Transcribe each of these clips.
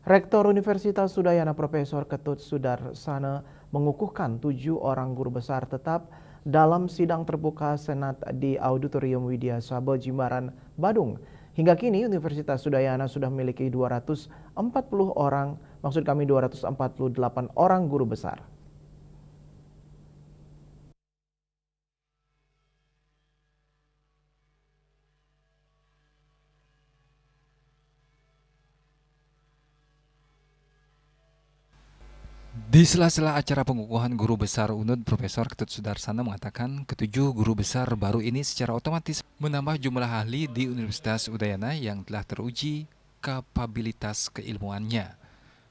Rektor Universitas Udayana Profesor Ketut Sudarsana mengukuhkan 7 orang guru besar tetap dalam sidang terbuka Senat di Auditorium Widya Sabel Jimbaran, Badung. Hingga kini Universitas Udayana sudah memiliki 248 orang guru besar. Di sela-sela acara pengukuhan guru besar UNUD, Profesor Ketut Sudarsana mengatakan ketujuh guru besar baru ini secara otomatis menambah jumlah ahli di Universitas Udayana yang telah teruji kapabilitas keilmuannya.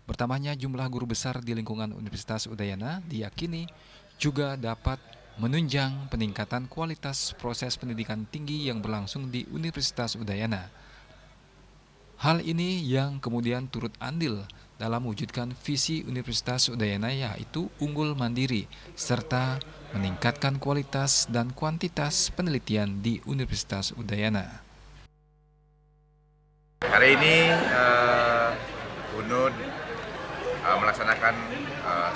Bertambahnya jumlah guru besar di lingkungan Universitas Udayana diyakini juga dapat menunjang peningkatan kualitas proses pendidikan tinggi yang berlangsung di Universitas Udayana. Hal ini yang kemudian turut andil dalam mewujudkan visi Universitas Udayana, yaitu unggul mandiri serta meningkatkan kualitas dan kuantitas penelitian di Universitas Udayana. Hari ini UNUD melaksanakan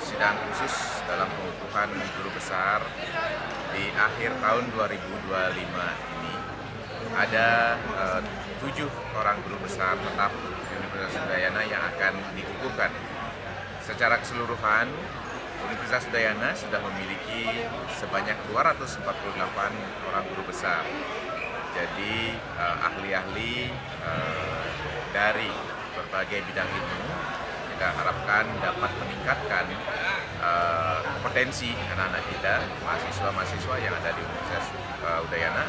sidang khusus dalam pengukuhan guru besar di akhir tahun 2025 ini. Ada 7 orang guru besar tetap Universitas Udayana yang akan dikukuhkan. Secara keseluruhan, Universitas Udayana sudah memiliki sebanyak 248 orang guru besar. Jadi ahli-ahli dari berbagai bidang ilmu kita harapkan dapat meningkatkan potensi anak-anak kita, mahasiswa-mahasiswa yang ada di Universitas Udayana.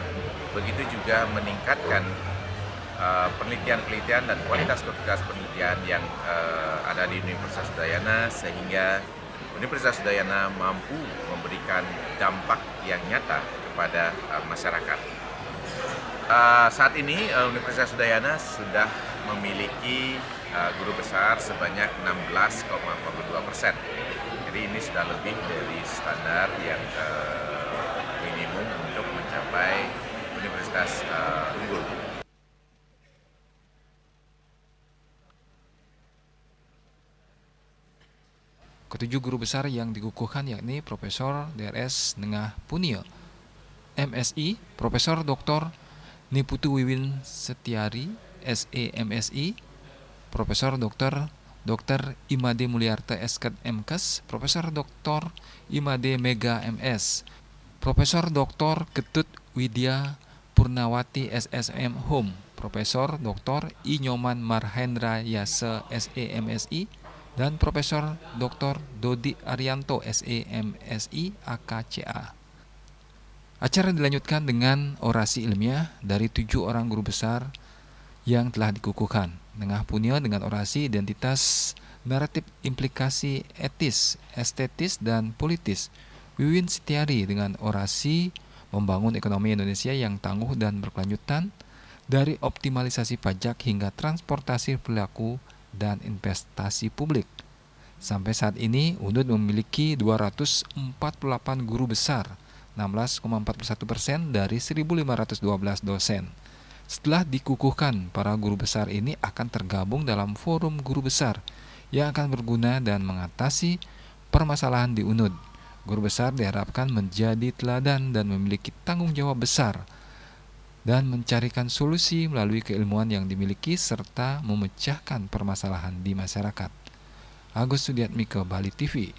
Begitu juga meningkatkan penelitian-penelitian dan kualitas penelitian yang ada di Universitas Udayana, sehingga Universitas Udayana mampu memberikan dampak yang nyata kepada masyarakat. Saat ini Universitas Udayana sudah memiliki guru besar sebanyak 16,42%. Jadi ini sudah lebih dari standar yang minimum untuk mencapai universitas unggul. Ketujuh guru besar yang dikukuhkan yakni Profesor Drs. Nengah Punio, MSI, Profesor Dr. Niputu Wiwin Setiari, SE MSI, Profesor Dr. Imade Mulyarta Esket MKes, Profesor Dr. Imade Mega MS, Profesor Dr. Ketut Widya Purnawati SSM Home, Profesor Dr. I Nyoman Marhendra Yase SE MSI, dan Profesor Dr. Dodi Arianto SE MSI AKCA. Acara dilanjutkan dengan orasi ilmiah dari 7 orang guru besar yang telah dikukuhkan. Nengah Punio dengan orasi identitas, naratif implikasi etis, estetis, dan politis. Wiwin Setiari dengan orasi membangun ekonomi Indonesia yang tangguh dan berkelanjutan, dari optimalisasi pajak hingga transportasi perilaku dan investasi publik. Sampai saat ini, UNUD memiliki 248 guru besar, 16,41% dari 1.512 dosen. Setelah dikukuhkan, para guru besar ini akan tergabung dalam forum guru besar yang akan berguna dan mengatasi permasalahan di UNUD. Guru besar diharapkan menjadi teladan dan memiliki tanggung jawab besar dan mencarikan solusi melalui keilmuan yang dimiliki serta memecahkan permasalahan di masyarakat. Agus Sudiatmiko, Bali TV.